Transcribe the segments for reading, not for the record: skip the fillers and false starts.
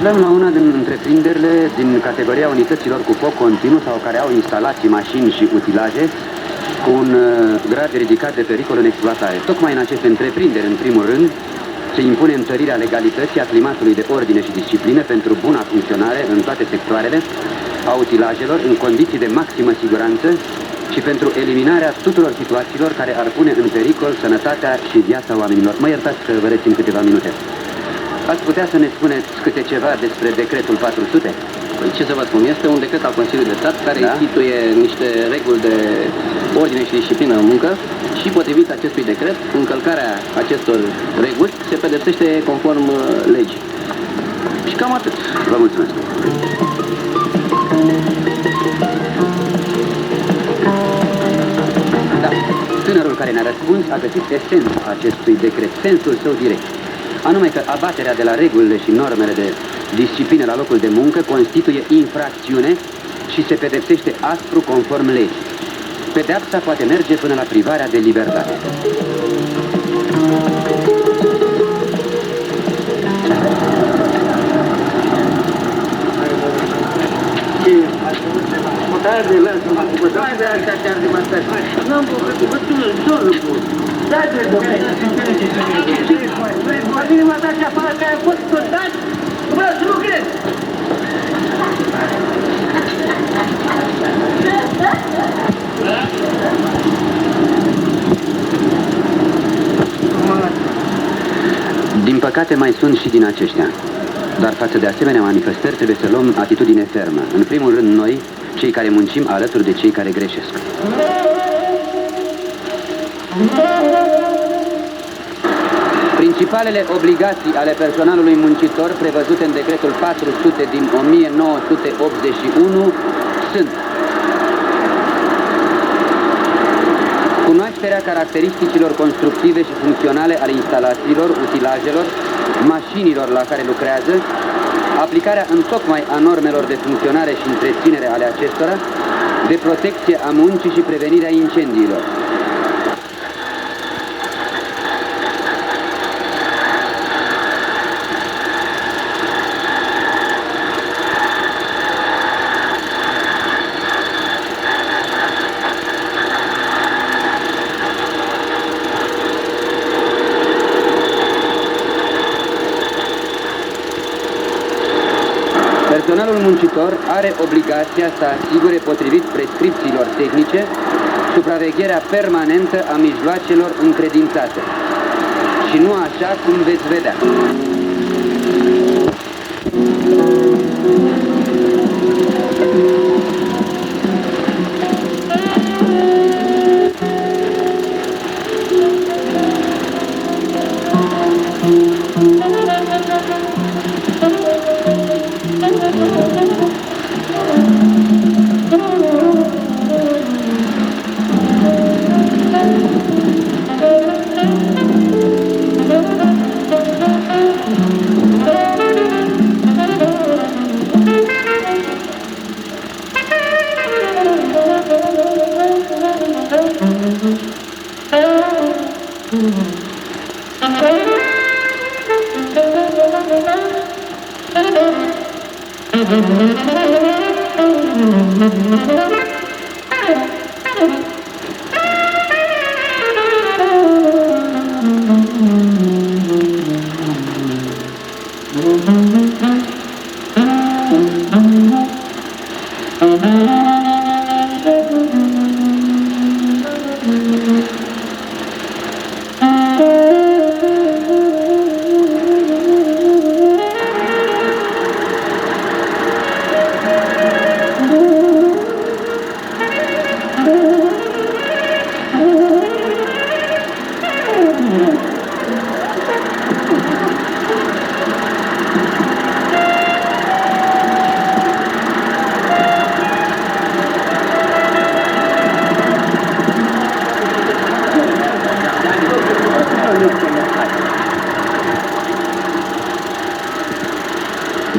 aflăm la una din întreprinderile din categoria unităților cu foc continuu sau care au instalații, mașini și utilaje cu un grad ridicat de pericol în exploatare. Tocmai în aceste întreprinderi, în primul rând, se impune întărirea legalității, a climatului de ordine și disciplină pentru buna funcționare în toate sectoarele a utilajelor, în condiții de maximă siguranță și pentru eliminarea tuturor situațiilor care ar pune în pericol sănătatea și viața oamenilor. Mă iertați că vă rețin câteva minute. Ați putea să ne spuneți câte ceva despre decretul 400? Păi ce să vă spun, este un decret al Consiliului de Stat care instituie niște reguli de ordine și disciplină în muncă și potrivit acestui decret, încălcarea acestor reguli se pedepsește conform legii. Și cam atât. Vă mulțumesc. Da, tânărul care ne-a răspuns a găsit esența acestui decret, sensul său direct. Anume că abaterea de la regulile și normele de disciplină la locul de muncă constituie infracțiune și se pedepsește aspru conform legii. Pedeapsa poate merge până la privarea de libertate. Din păcate mai sunt și din aceștia. Dar față de asemenea manifestări trebuie să luăm atitudine fermă. În primul rând noi, cei care muncim alături de cei care greșesc. Principalele obligații ale personalului muncitor prevăzute în decretul 400 din 1981 sunt: cunoașterea caracteristicilor constructive și funcționale ale instalațiilor, utilajelor, mașinilor la care lucrează, aplicarea întocmai a normelor de funcționare și întreținere ale acestora, de protecție a muncii și prevenirea incendiilor. Personalul muncitor are obligația să asigure, potrivit prescripțiilor tehnice, supravegherea permanentă a mijloacelor încredințate. Și nu așa cum veți vedea.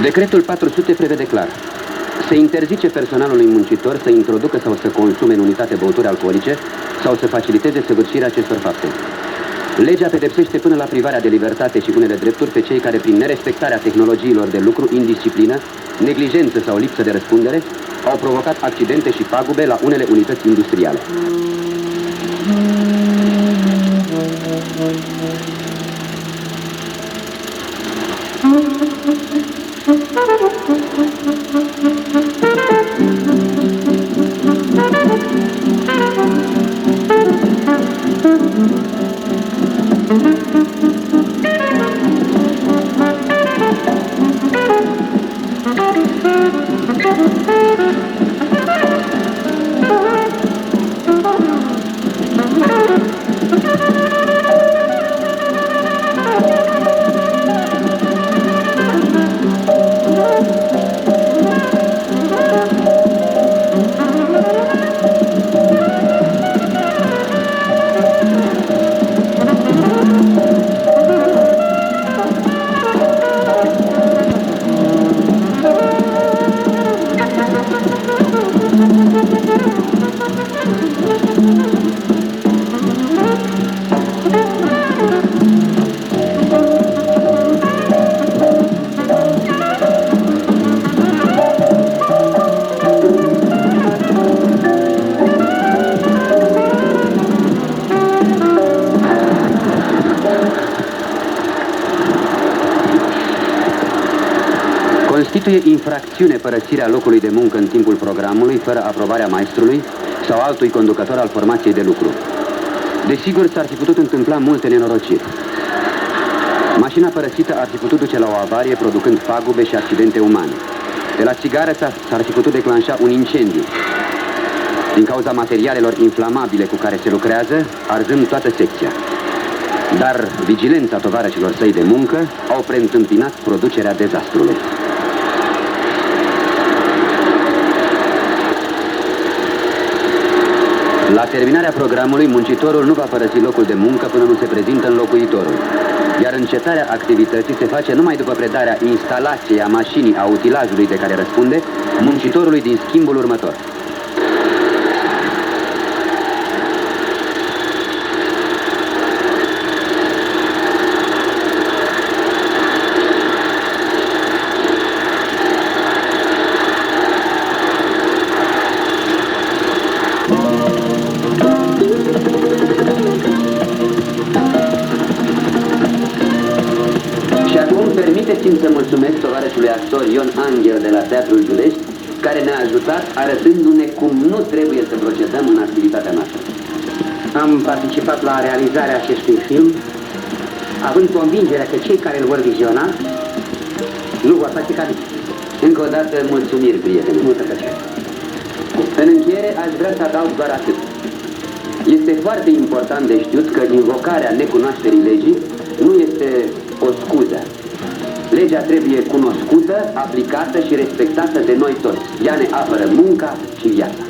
Decretul 400 prevede clar: se interzice personalului muncitor să introducă sau să consume în unitate băuturi alcoolice sau să faciliteze săvârșirea acestor fapte. Legea pedepsește până la privarea de libertate și unele drepturi pe cei care, prin nerespectarea tehnologiilor de lucru, indisciplină, neglijență sau lipsă de răspundere, au provocat accidente și pagube la unele unități industriale. Constituie infracțiune părăsirea locului de muncă în timpul programului fără aprobarea maestrului sau altui conducător al formației de lucru. Desigur, s-ar fi putut întâmpla multe nenorociri. Mașina părăsită ar fi putut duce la o avarie, producând pagube și accidente umane. De la țigară s-ar fi putut declanșa un incendiu. Din cauza materialelor inflamabile cu care se lucrează, arzând toată secția. Dar vigilența tovarășilor săi de muncă au preîntâmpinat producerea dezastrului. La terminarea programului, muncitorul nu va părăsi locul de muncă până nu se prezintă înlocuitorul, iar încetarea activității se face numai după predarea instalației a mașinii, a utilajului de care răspunde, muncitorului din schimbul următor. Permiteți-mi să mulțumesc tovarășului actor Ion Angel de la Teatrul Giulești, care ne-a ajutat arătându-ne cum nu trebuie să procedăm în activitatea noastră. Am participat la realizarea acestui film, având convingerea că cei care îl vor viziona nu vor face ca mine. Încă o dată, mulțumiri, prieteni. Multă plăcere. În încheiere, aș vrea să adaug doar atât. Este foarte important de știut că invocarea necunoașterii legii nu este o scuză. Legea trebuie cunoscută, aplicată și respectată de noi toți. Ea ne apără munca și viața.